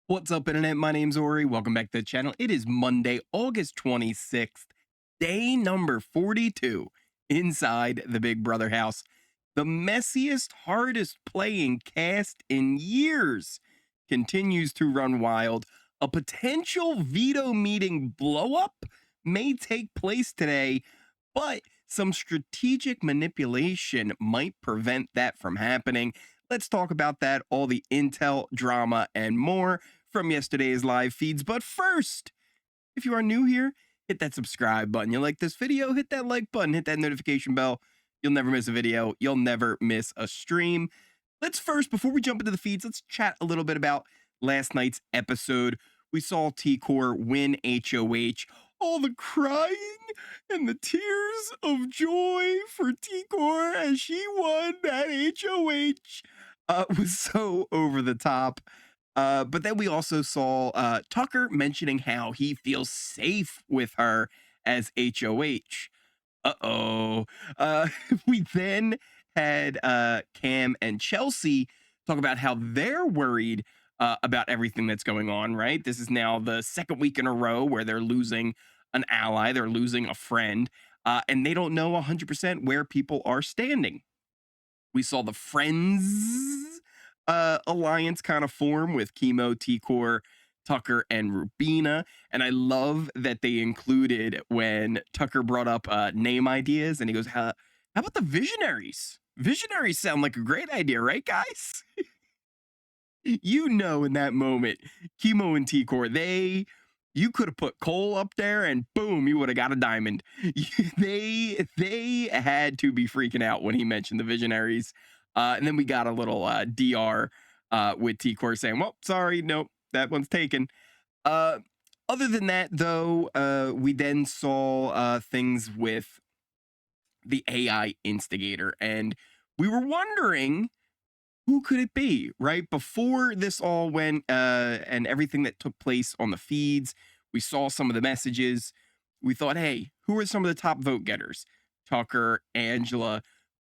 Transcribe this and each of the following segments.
What's up, Internet? My name's Ori. Welcome back to the channel. It is Monday, August 26th, day number 42 inside the Big Brother house. The messiest, hardest playing cast in years continues to run wild. A potential veto meeting blow up may take place today, but some strategic manipulation might prevent that from happening. Let's talk about that, all the intel, drama, and more from yesterday's live feeds. But first, if you are new here, hit that subscribe button. You like this video, hit that like button, hit that notification bell. You'll never miss a video. You'll never miss a stream. Let's first, before we jump into the feeds, let's chat a little bit about last night's episode. We saw T-Core win HOH. All the crying and the tears of joy for T-Core as she won that HOH was so over the top. But then we also saw Tucker mentioning how he feels safe with her as HOH. Uh-oh. We then had Cam and Chelsea talk about how they're worried about everything that's going on, right? This is now the second week in a row where they're losing an ally, they're losing a friend, and they don't know 100% where people are standing. We saw the Friends alliance kind of form with Chemo, T-Core, Tucker, and Rubina. And I love that they included when Tucker brought up name ideas, and he goes, how about the Visionaries? Visionaries sound like a great idea, right, guys? You know, in that moment, Chemo and T-Core, you could have put Cole up there and boom, you would have got a diamond. They had to be freaking out when he mentioned the Visionaries. And then we got a little DR with T-Core saying, well, sorry, nope, that one's taken. Other than that, though, we then saw things with the AI instigator. And we were wondering, who could it be, right? Before this all went and everything that took place on the feeds, we saw some of the messages. We thought, hey, who are some of the top vote getters? Tucker, Angela.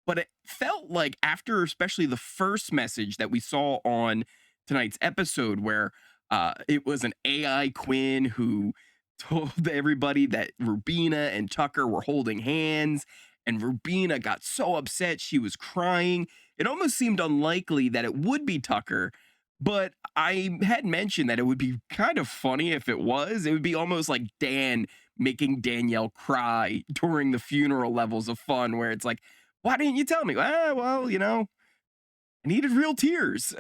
But it felt like after especially the first message that we saw on tonight's episode where it was an AI Quinn who told everybody that Rubina and Tucker were holding hands, and Rubina got so upset she was crying. It almost seemed unlikely that it would be Tucker, but I had mentioned that it would be kind of funny if it was. It would be almost like Dan making Danielle cry during the funeral levels of fun, where it's like, why didn't you tell me? Well, you know, I needed real tears.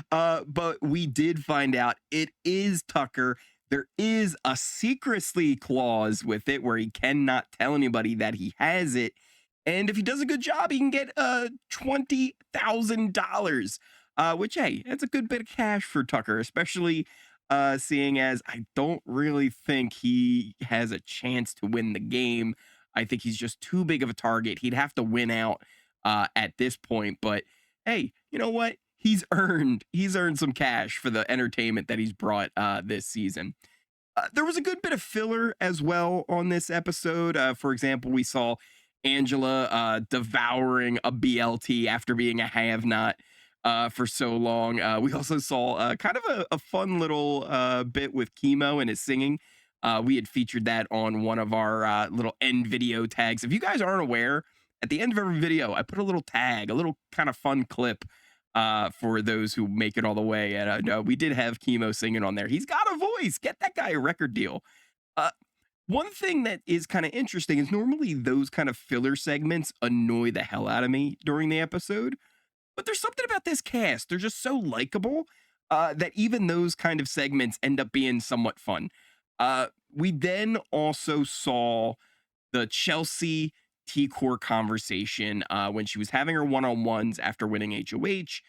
But we did find out it is Tucker. There is a secrecy clause with it where he cannot tell anybody that he has it. And if he does a good job, he can get $20,000, which, hey, that's a good bit of cash for Tucker, especially seeing as I don't really think he has a chance to win the game. I think he's just too big of a target. He'd have to win out at this point. But hey, you know what? He's earned some cash for the entertainment that he's brought this season. There was a good bit of filler as well on this episode. For example, we saw Angela devouring a BLT after being a have-not for so long. We also saw kind of a fun little bit with Chemo and his singing. We had featured that on one of our little end video tags. If you guys aren't aware, at the end of every video, I put a little tag, a little kind of fun clip for those who make it all the way. And we did have Chemo singing on there. He's got a voice. Get that guy a record deal. One thing that is kind of interesting is normally those kind of filler segments annoy the hell out of me during the episode. But there's something about this cast. They're just so likable that even those kind of segments end up being somewhat fun. We then also saw the Chelsea T-Core conversation when she was having her one-on-ones after winning HOH.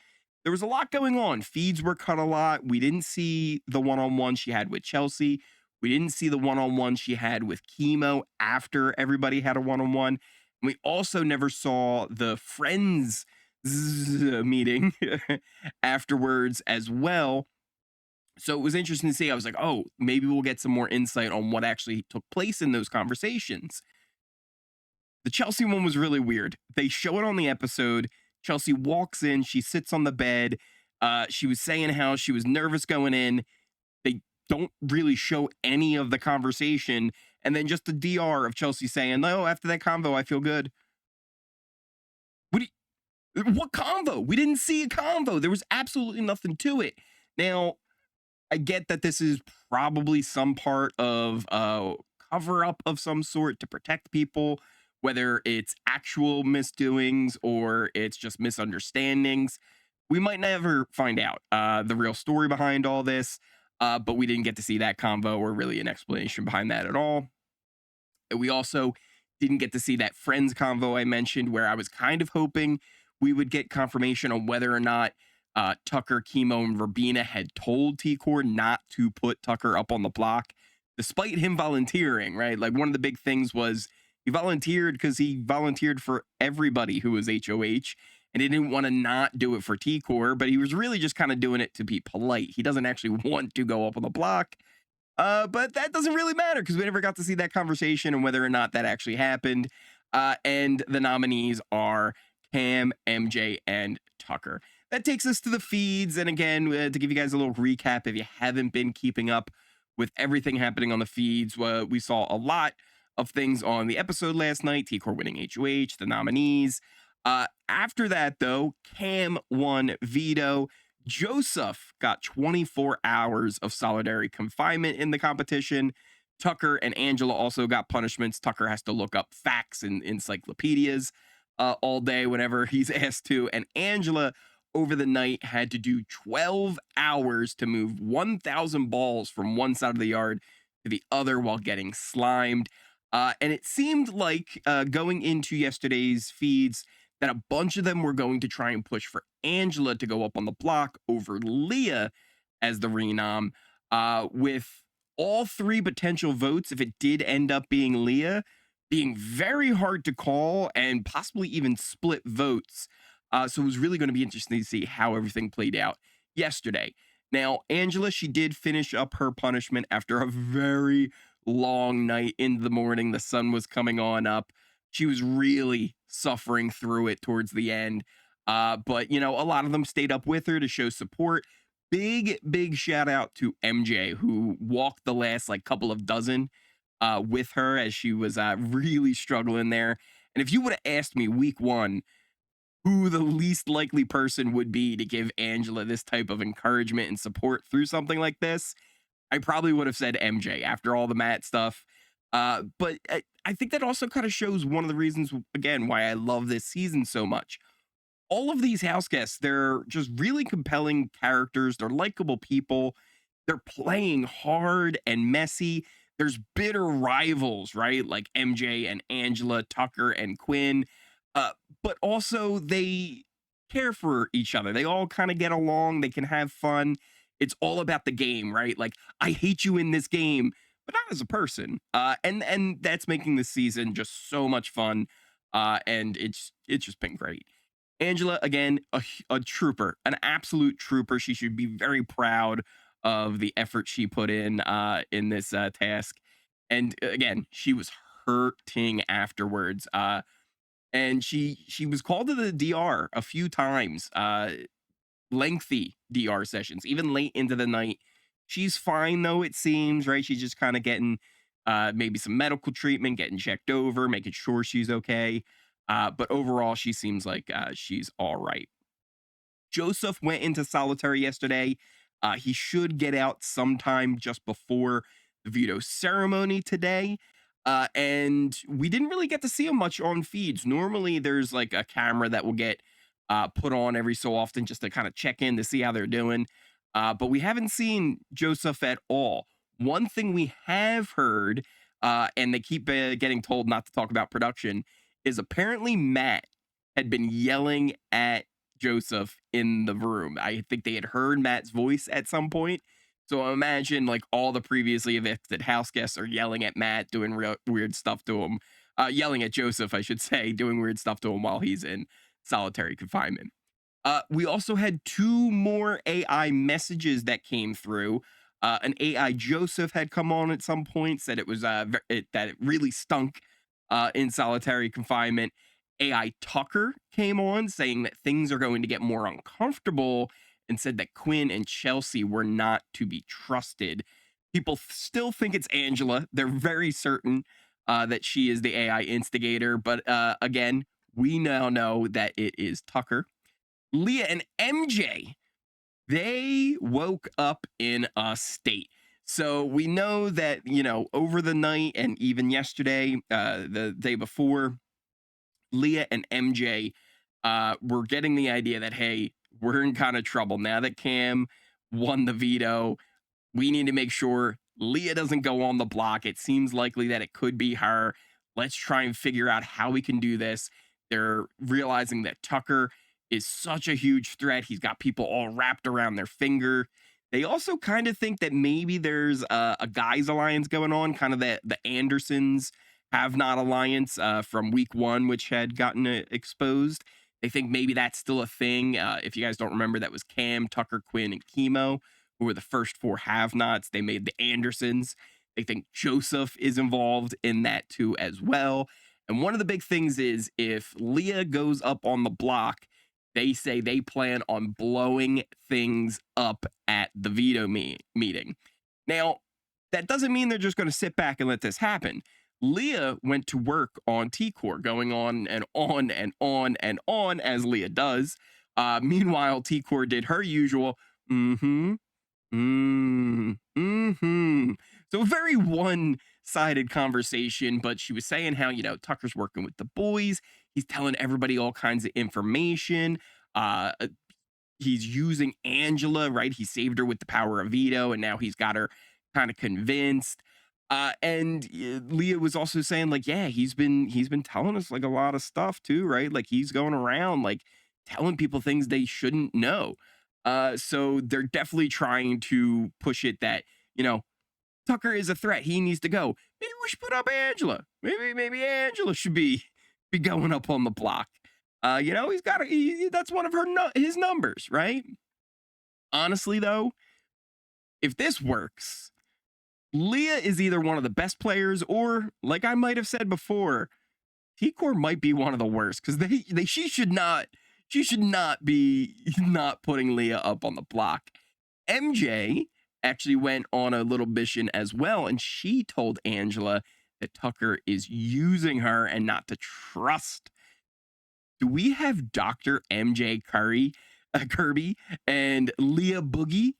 There was a lot going on. Feeds were cut a lot. We didn't see the one-on-one she had with Chelsea. We didn't see the one-on-one she had with Chemo after everybody had a one-on-one. And we also never saw the Friends meeting afterwards as well. So it was interesting to see. I was like, oh, maybe we'll get some more insight on what actually took place in those conversations. The Chelsea one was really weird. They show it on the episode. Chelsea walks in, she sits on the bed, She was saying how she was nervous going in. They don't really show any of the conversation. And then just the DR of Chelsea saying, no, after that convo, I feel good. What convo? We didn't see a convo. There was absolutely nothing to it. Now, I get that this is probably some part of a cover up of some sort to protect people, whether it's actual misdoings or it's just misunderstandings. We might never find out the real story behind all this, but we didn't get to see that convo or really an explanation behind that at all. We also didn't get to see that Friends convo I mentioned, where I was kind of hoping we would get confirmation on whether or not Tucker, Chemo, and Rubina had told T-Core not to put Tucker up on the block, despite him volunteering, right? Like, one of the big things was he volunteered because he volunteered for everybody who was HOH, and he didn't want to not do it for T-Core, but he was really just kind of doing it to be polite. He doesn't actually want to go up on the block. But that doesn't really matter because we never got to see that conversation and whether or not that actually happened. And the nominees are Cam, MJ, and Tucker. That takes us to the feeds. And again, to give you guys a little recap, if you haven't been keeping up with everything happening on the feeds, we saw a lot of things on the episode last night. T-Core winning HOH, the nominees. After that, though, Cam won veto. Joseph got 24 hours of solitary confinement in the competition. Tucker and Angela also got punishments. Tucker has to look up facts and encyclopedias all day whenever he's asked to. And Angela, over the night, had to do 12 hours to move 1,000 balls from one side of the yard to the other while getting slimed. And it seemed like going into yesterday's feeds that a bunch of them were going to try and push for Angela to go up on the block over Leah as the renom, with all three potential votes, if it did end up being Leah, being very hard to call and possibly even split votes. So it was really going to be interesting to see how everything played out yesterday. Now, Angela, she did finish up her punishment after a very long night in the morning. The sun was coming on up. She was really suffering through it towards the end. But, you know, a lot of them stayed up with her to show support. Big shout out to MJ, who walked the last like couple of dozen with her as she was really struggling there. And if you would have asked me week one who the least likely person would be to give Angela this type of encouragement and support through something like this, I probably would have said MJ after all the Matt stuff. But I think that also kind of shows one of the reasons, again, why I love this season so much. All of these house guests, they're just really compelling characters. They're likable people. They're playing hard and messy. There's bitter rivals, right? Like MJ and Angela, Tucker and Quinn. But also they care for each other. They all kind of get along. They can have fun. It's all about the game, right? Like, I hate you in this game, but not as a person. And that's making the season just so much fun. And it's just been great. Angela, again, a trooper, an absolute trooper. She should be very proud of the effort she put in this task. And again, she was hurting afterwards. And she was called to the DR a few times, lengthy DR sessions, even late into the night. She's fine though, it seems, right? She's just kind of getting maybe some medical treatment, getting checked over, making sure she's okay. But overall, she seems like she's all right. Joseph went into solitary yesterday. He should get out sometime just before the veto ceremony today. And we didn't really get to see him much on feeds. Normally, there's like a camera that will get put on every so often just to kind of check in to see how they're doing. But we haven't seen Joseph at all. One thing we have heard, and they keep getting told not to talk about production, is apparently Matt had been yelling at Joseph in the room. I think they had heard Matt's voice at some point. So imagine like all the previously evicted house guests are yelling at Matt, doing real weird stuff to him, yelling at Joseph, I should say, doing weird stuff to him while he's in solitary confinement. We also had two more AI messages that came through. An AI Joseph had come on at some point, said it was that it really stunk in solitary confinement. AI Tucker came on saying that things are going to get more uncomfortable and said that Quinn and Chelsea were not to be trusted. People still think it's Angela. They're very certain that she is the AI instigator. But again, we now know that it is Tucker. Leah and MJ, they woke up in a state. So we know that, over the night and even yesterday, the day before, Leah and MJ were getting the idea that, hey, we're in kind of trouble. Now that Cam won the veto, we need to make sure Leah doesn't go on the block. It seems likely that it could be her. Let's try and figure out how we can do this. They're realizing that Tucker is such a huge threat. He's got people all wrapped around their finger. They also kind of think that maybe there's a guys alliance going on, kind of the Andersons have not alliance from week 1, which had gotten exposed. They think maybe that's still a thing. If you guys don't remember, that was Cam, Tucker, Quinn, and Chemo, who were the first 4 have-nots. They made the Andersons. They think Joseph is involved in that too as well. And one of the big things is if Leah goes up on the block, they say they plan on blowing things up at the veto meeting. Now, that doesn't mean they're just going to sit back and let this happen. Leah went to work on T-Core, going on and on and on and on, as Leah does. Meanwhile, T-Core did her usual, so a very one-sided conversation, but she was saying how, Tucker's working with the boys. He's telling everybody all kinds of information. He's using Angela, right? He saved her with the power of veto, and now he's got her kind of convinced. And Leah was also saying, like, yeah, he's been telling us like a lot of stuff too, right? Like he's going around like telling people things they shouldn't know. So they're definitely trying to push it that, Tucker is a threat. He needs to go. Maybe we should put up Angela. Maybe Angela should be going up on the block. He's got that's one of his numbers, right? Honestly, though, if this works, Leah is either one of the best players or, like I might have said before, T-Core might be one of the worst because she should not be not putting Leah up on the block. MJ actually went on a little mission as well, and she told Angela that Tucker is using her and not to trust. Do we have Dr. MJ Kirby and Leah Boogie?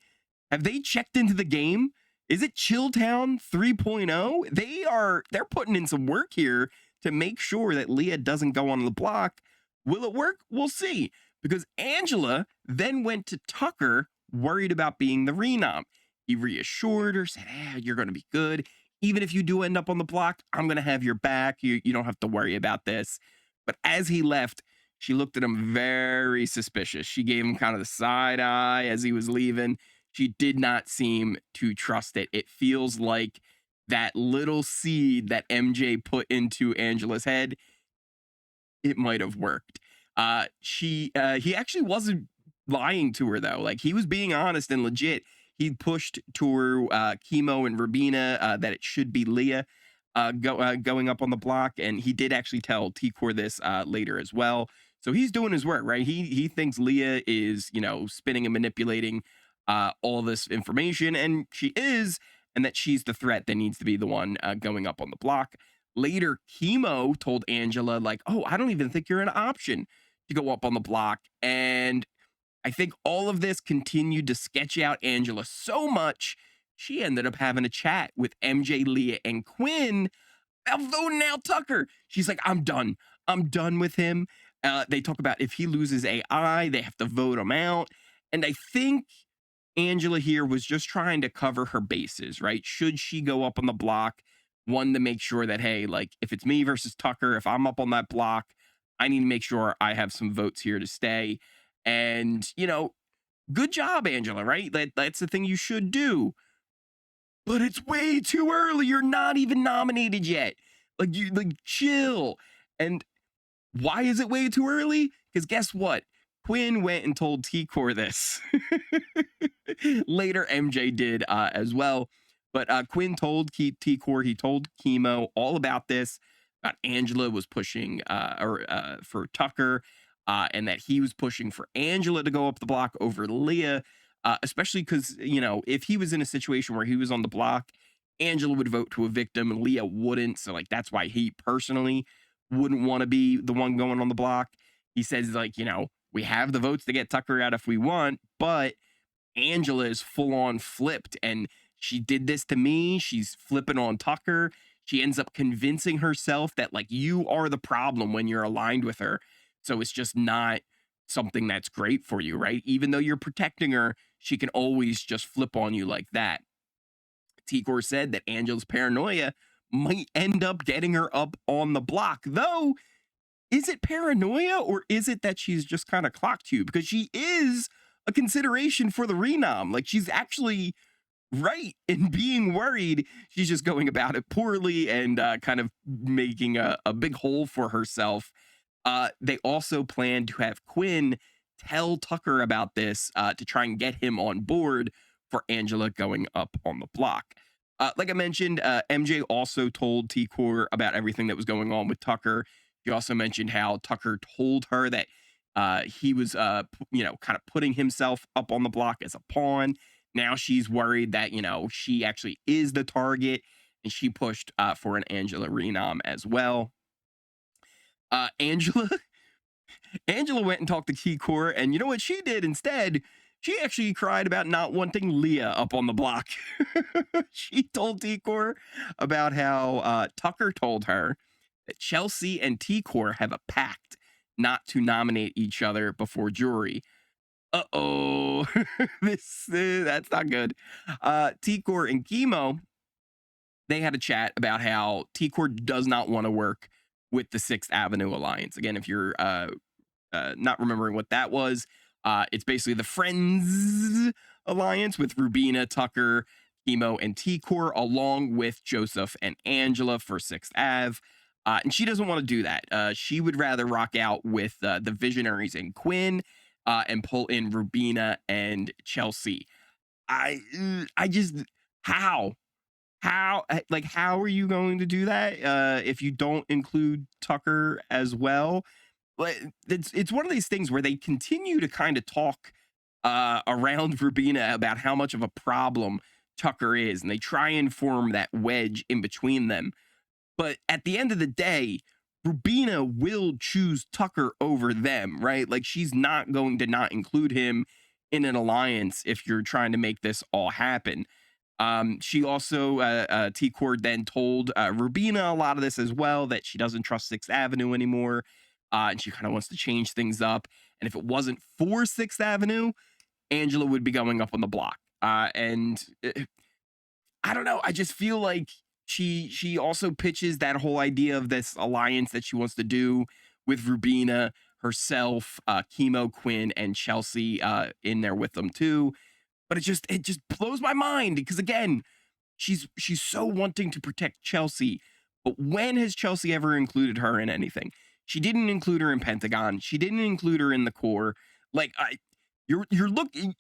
Have they checked into the game? Is it Chilltown 3.0? They're putting in some work here to make sure that Leah doesn't go on the block. Will it work? We'll see. Because Angela then went to Tucker worried about being the renom. He reassured her, said, you're going to be good. Even if you do end up on the block, I'm going to have your back. You don't have to worry about this. But as he left, she looked at him very suspicious. She gave him kind of the side eye as he was leaving. She did not seem to trust it. It feels like that little seed that MJ put into Angela's head, it might have worked. He actually wasn't lying to her, though. Like, he was being honest and legit. He pushed to her Chemo and Rubina that it should be Leah going up on the block, and he did actually tell T-Core this later as well. So he's doing his work, right? He thinks Leah is, spinning and manipulating all this information, and she is, and that she's the threat that needs to be the one going up on the block. Later, Chemo told Angela, like, I don't even think you're an option to go up on the block. And I think all of this continued to sketch out Angela so much, she ended up having a chat with MJ, Leah, and Quinn about voting out Tucker. She's like, I'm done. I'm done with him. They talk about if he loses AI, they have to vote him out. And I think Angela here was just trying to cover her bases, right? Should she go up on the block? One, to make sure that, hey, like, if it's me versus Tucker, if I'm up on that block, I need to make sure I have some votes here to stay. And, good job, Angela, right? That's the thing you should do. But it's way too early. You're not even nominated yet. Chill. And why is it way too early? Because guess what? Quinn went and told T-Core this. Later, MJ did as well. But Quinn told T-Core, he told Chemo all about this. Angela was pushing for Tucker. and that he was pushing for Angela to go up the block over Leah, especially because, if he was in a situation where he was on the block, Angela would vote to evict him and Leah wouldn't. So, like, that's why he personally wouldn't want to be the one going on the block. He says, like, we have the votes to get Tucker out if we want, but Angela is full on flipped and she did this to me. She's flipping on Tucker. She ends up convincing herself that, like, you are the problem when you're aligned with her. So it's just not something that's great for you, right? Even though you're protecting her, she can always just flip on you like that. Ticor said that Angela's paranoia might end up getting her up on the block, though. Is it paranoia or is it that she's just kind of clocked you? Because she is a consideration for the renom. Like, she's actually right in being worried. She's just going about it poorly and kind of making a big hole for herself. They also plan to have Quinn tell Tucker about this to try and get him on board for Angela going up on the block. Like I mentioned, MJ also told Ticor about everything that was going on with Tucker. He also mentioned how Tucker told her that he was, kind of putting himself up on the block as a pawn. Now she's worried that, she actually is the target, and she pushed for an Angela renom as well. Angela went and talked to Ticor, and you know what she did instead? She actually cried about not wanting Leah up on the block. She told Ticor about how Tucker told her that Chelsea and Ticor have a pact not to nominate each other before jury. Uh-oh. That's not good. Ticor and Chemo, they had a chat about how Ticor does not want to work with the 6th Avenue Alliance. Again, if you're not remembering what that was, it's basically the Friends Alliance with Rubina, Tucker, Chemo, and Ticor, along with Joseph and Angela for 6th Ave. And she doesn't want to do that. She would rather rock out with the Visionaries and Quinn and pull in Rubina and Chelsea. I just, how are you going to do that if you don't include Tucker as well? But it's one of these things where they continue to kind of talk around Rubina about how much of a problem Tucker is, and they try and form that wedge in between them. But at the end of the day, Rubina will choose Tucker over them, right? Like, she's not going to not include him in an alliance if you're trying to make this all happen. She also, Ticor then told Rubina a lot of this as well, that she doesn't trust 6th Avenue anymore, and she kind of wants to change things up. And if it wasn't for 6th Avenue, Angela would be going up on the block. And I don't know. I just feel like she also pitches that whole idea of this alliance that she wants to do with Rubina, herself, Chemo, Quinn, and Chelsea in there with them too. But it just blows my mind because, again, she's so wanting to protect Chelsea. But when has Chelsea ever included her in anything? She didn't include her in Pentagon. She didn't include her in the core. Like, you're looking,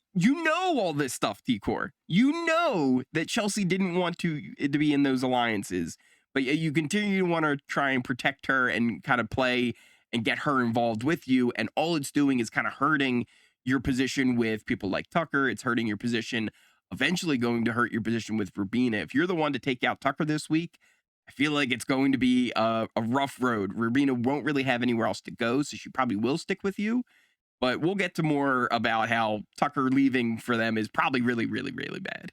all this stuff, Ticor. You know that Chelsea didn't want to be in those alliances, but you continue to want to try and protect her and kind of play and get her involved with you. And all it's doing is kind of hurting your position with people like Tucker. It's hurting your position, eventually going to hurt your position with Rubina. If you're the one to take out Tucker this week, I feel like it's going to be a rough road. Rubina won't really have anywhere else to go, so she probably will stick with you. But we'll get to more about how Tucker leaving for them is probably really, really, really bad.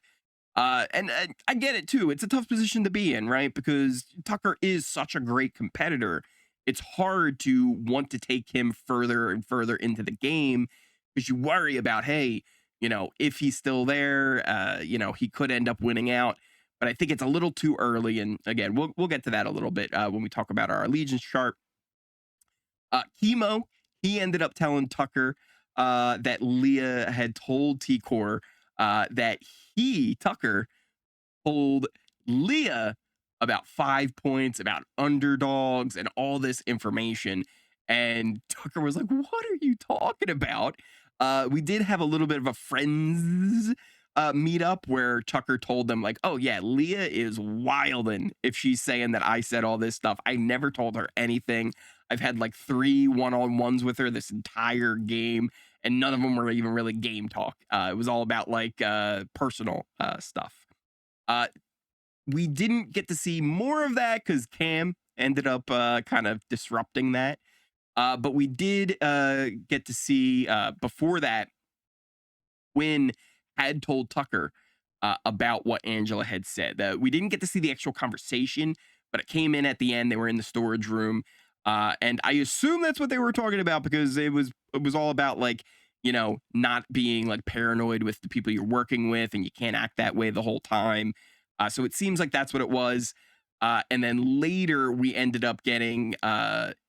And I get it too. It's a tough position to be in, right? Because Tucker is such a great competitor. It's hard to want to take him further and further into the game because you worry about, hey, if he's still there, he could end up winning out. But I think it's a little too early. And again, we'll get to that a little bit when we talk about our allegiance chart. Chemo, he ended up telling Tucker that Leah had told Ticor that Tucker, told Leah about 5 points, about underdogs, and all this information. And Tucker was like, what are you talking about? We did have a little bit of a friends meetup where Tucker told them, like, oh yeah, Leah is wildin' if she's saying that I said all this stuff. I never told her anything. I've had like 3 one-on-ones with her this entire game, and none of them were even really game talk. It was all about like personal stuff. Uh, we didn't get to see more of that because Cam ended up kind of disrupting that. But we did get to see before that, Quinn had told Tucker about what Angela had said. We didn't get to see the actual conversation, but it came in at the end. They were in the storage room, and I assume that's what they were talking about because it was all about like, you know, not being like paranoid with the people you're working with, and you can't act that way the whole time. So it seems like that's what it was. And then later we ended up getting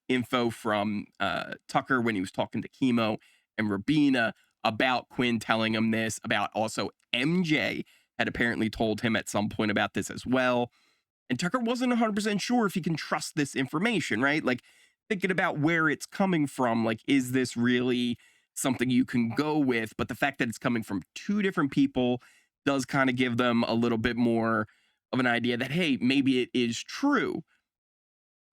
info from Tucker when he was talking to Chemo and Rubina about Quinn telling him this, about also MJ had apparently told him at some point about this as well. And Tucker wasn't 100% sure if he can trust this information, right? Like thinking about where it's coming from, like, is this really something you can go with? But the fact that it's coming from 2 different people does kind of give them a little bit more of an idea that, hey, maybe it is true.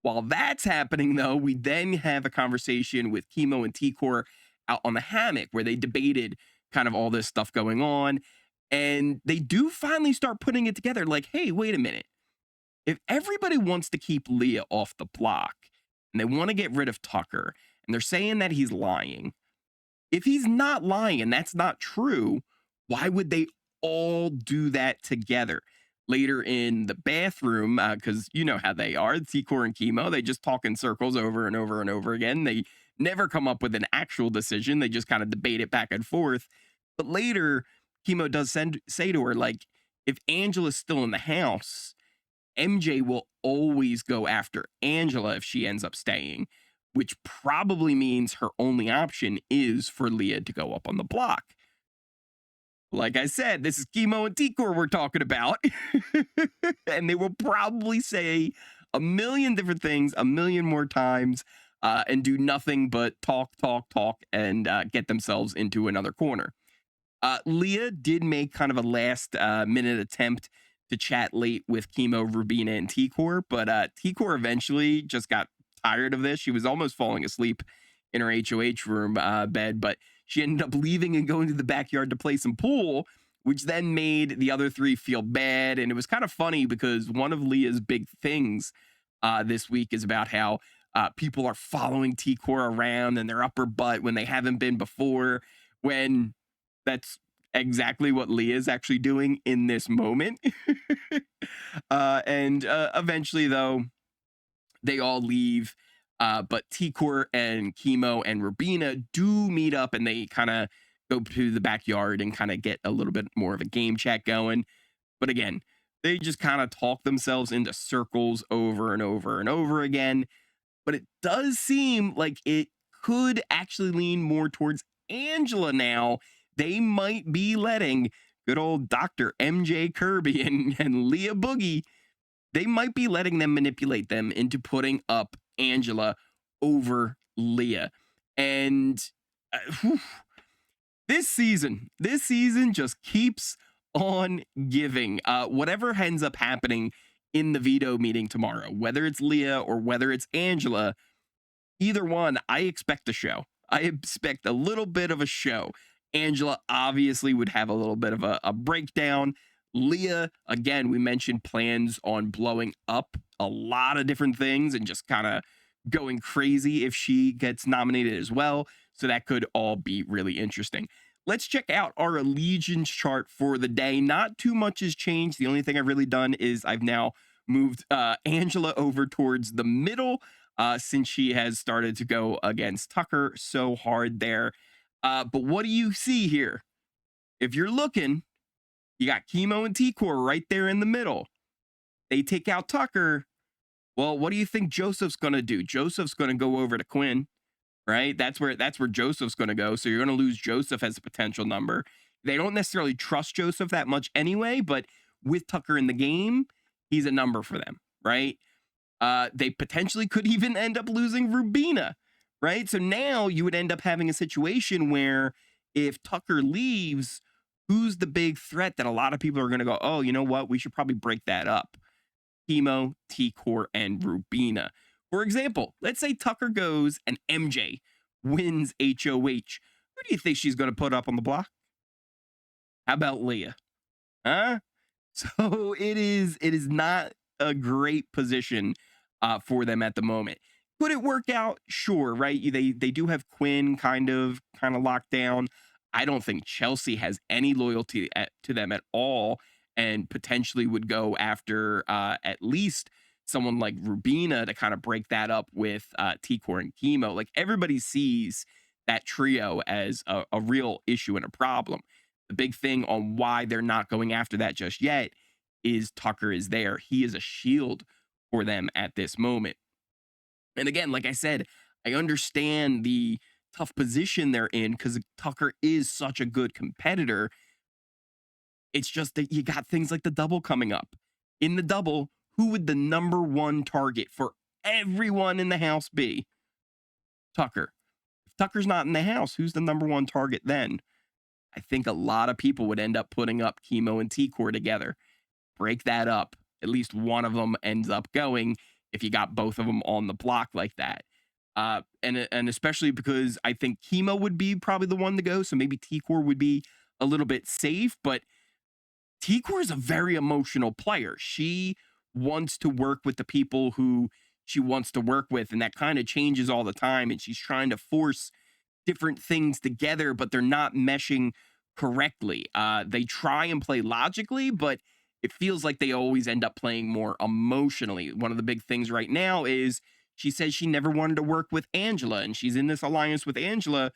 While that's happening, though, we then have a conversation with Chemo and T-Core out on the hammock where they debated kind of all this stuff going on. And they do finally start putting it together like, hey, wait a minute. If everybody wants to keep Leah off the block and they want to get rid of Tucker and they're saying that he's lying, if he's not lying and that's not true, why would they all do that together? Later in the bathroom, because you know how they are, T-Core and Chemo, they just talk in circles over and over and over again. They never come up with an actual decision. They just kind of debate it back and forth. But later, Chemo does say to her, like, if Angela's still in the house, MJ will always go after Angela if she ends up staying, which probably means her only option is for Leah to go up on the block. Like I said, this is Chemo and T-Core we're talking about. And they will probably say a million different things a million more times and do nothing but talk, and get themselves into another corner. Leah did make kind of a last minute attempt to chat late with Chemo, Rubina, and T-Core, but T-Core eventually just got tired of this. She was almost falling asleep in her HOH room bed, but she ended up leaving and going to the backyard to play some pool, which then made the other 3 feel bad. And it was kind of funny because one of Leah's big things this week is about how people are following T-Core around and their upper butt when they haven't been before, when that's exactly what Leah is actually doing in this moment. And eventually, though, they all leave. But T-Core and Chemo and Rubina do meet up and they kind of go to the backyard and kind of get a little bit more of a game chat going. But again, they just kind of talk themselves into circles over and over and over again. But it does seem like it could actually lean more towards Angela now. They might be letting good old Dr. MJ Kirby and Leah Boogie, they might be letting them manipulate them into putting up Angela over Leah. And this season just keeps on giving. Whatever ends up happening in the veto meeting tomorrow, whether it's Leah or whether it's Angela, either one, I expect a show. I expect a little bit of a show. Angela obviously would have a little bit of a breakdown. Leah, again, we mentioned plans on blowing up a lot of different things and just kind of going crazy if she gets nominated as well. So that could all be really interesting. Let's check out our allegiance chart for the day. Not too much has changed. The only thing I've really done is I've now moved Angela over towards the middle since she has started to go against Tucker so hard there. But what do you see here? If you're looking, you got Chemo and T-Core right there in the middle. They take out Tucker. Well, what do you think Joseph's going to do? Joseph's going to go over to Quinn, right? That's where Joseph's going to go. So you're going to lose Joseph as a potential number. They don't necessarily trust Joseph that much anyway, but with Tucker in the game, he's a number for them, right? They potentially could even end up losing Rubina, right? So now you would end up having a situation where if Tucker leaves, who's the big threat that a lot of people are going to go, oh, you know what? We should probably break that up. Chemo, T-Core, and Rubina, For example, let's say Tucker goes and MJ wins HOH. Who do you think she's going to put up on the block? How about Leah? Huh? So it is not a great position for them at the moment. Could it work out? Sure, right? They do have Quinn kind of locked down. I don't think Chelsea has any loyalty to them at all, and potentially would go after at least someone like Rubina to kind of break that up with T-Core and Chemo. Like, everybody sees that trio as a real issue and a problem. The big thing on why they're not going after that just yet is Tucker is there. He is a shield for them at this moment. And again, like I said, I understand the tough position they're in because Tucker is such a good competitor. It's just that you got things like the double coming up. In the double, who would the number one target for everyone in the house be? Tucker. If Tucker's not in the house, who's the number one target then? I think a lot of people would end up putting up Chemo and T-Core together. Break that up. At least one of them ends up going if you got both of them on the block like that. And especially because I think Chemo would be probably the one to go, so maybe T-Core would be a little bit safe, but T-Core is a very emotional player. She wants to work with the people who she wants to work with, and that kind of changes all the time, and she's trying to force different things together, but they're not meshing correctly. They try and play logically, but it feels like they always end up playing more emotionally. One of the big things right now is she says she never wanted to work with Angela, and she's in this alliance with Angela,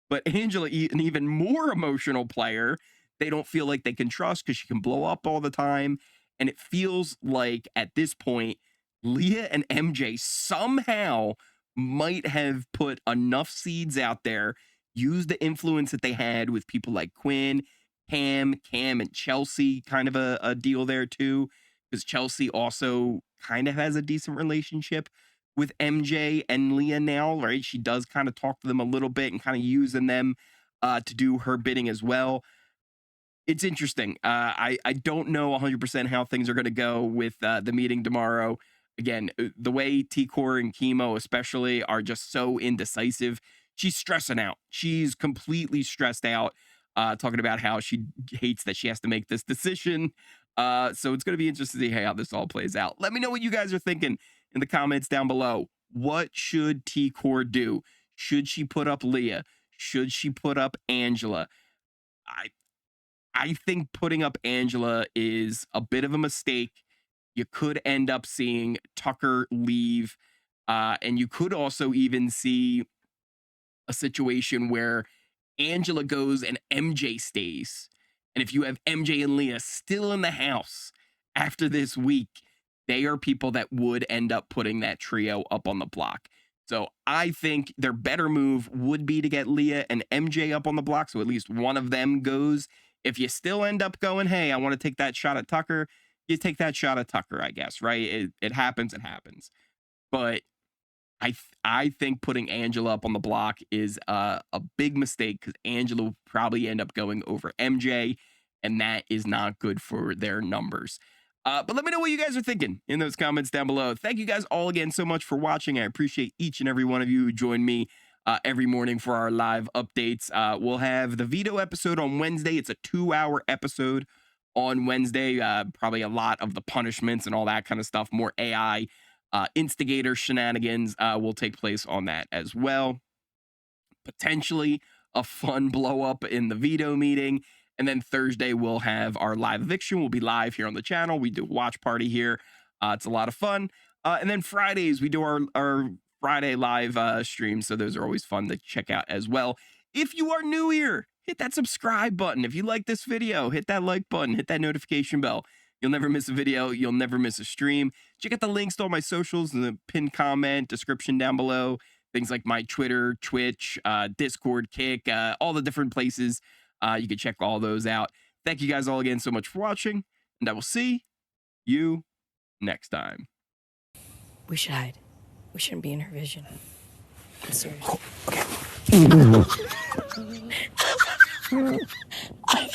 but Angela, an even more emotional player, they don't feel like they can trust because she can blow up all the time. And it feels like at this point, Leah and MJ somehow might have put enough seeds out there, used the influence that they had with people like Quinn, Cam, and Chelsea, kind of a deal there too, because Chelsea also kind of has a decent relationship with MJ and Leah now, right? She does kind of talk to them a little bit and kind of using them to do her bidding as well. It's interesting. I don't know 100% how things are going to go with the meeting tomorrow. Again, the way T-Core and Chemo especially are just so indecisive. She's stressing out. She's completely stressed out, talking about how she hates that she has to make this decision. So it's going to be interesting to see how this all plays out. Let me know what you guys are thinking in the comments down below. What should T-Core do? Should she put up Leah? Should she put up Angela? I think putting up Angela is a bit of a mistake. You could end up seeing Tucker leave, and you could also even see a situation where Angela goes and MJ stays. And if you have MJ and Leah still in the house after this week, they are people that would end up putting that trio up on the block. So I think their better move would be to get Leah and MJ up on the block, so at least one of them goes. If you still end up going, hey, I want to take that shot at Tucker, you take that shot at Tucker, I guess, right? It happens, it happens. But I think putting Angela up on the block is a big mistake because Angela will probably end up going over MJ, and that is not good for their numbers. But let me know what you guys are thinking in those comments down below. Thank you guys all again so much for watching. I appreciate each and every one of you who join me every morning for our live updates. We'll have the veto episode on Wednesday. It's a 2-hour episode on Wednesday. Probably a lot of the punishments and all that kind of stuff. More AI instigator shenanigans will take place on that as well. Potentially a fun blow up in the veto meeting. And then Thursday, we'll have our live eviction. We'll be live here on the channel. We do a watch party here. It's a lot of fun. And then Fridays, we do our Friday live streams. So those are always fun to check out as well. If you are new here, hit that subscribe button. If you like this video, hit that like button, hit that notification bell. You'll never miss a video. You'll never miss a stream. Check out the links to all my socials in the pinned comment, description down below. Things like my Twitter, Twitch, Discord, Kick, all the different places. You can check all those out. Thank you guys all again so much for watching, and I will see you next time. We should hide. We shouldn't be in her vision. I'm serious. Okay.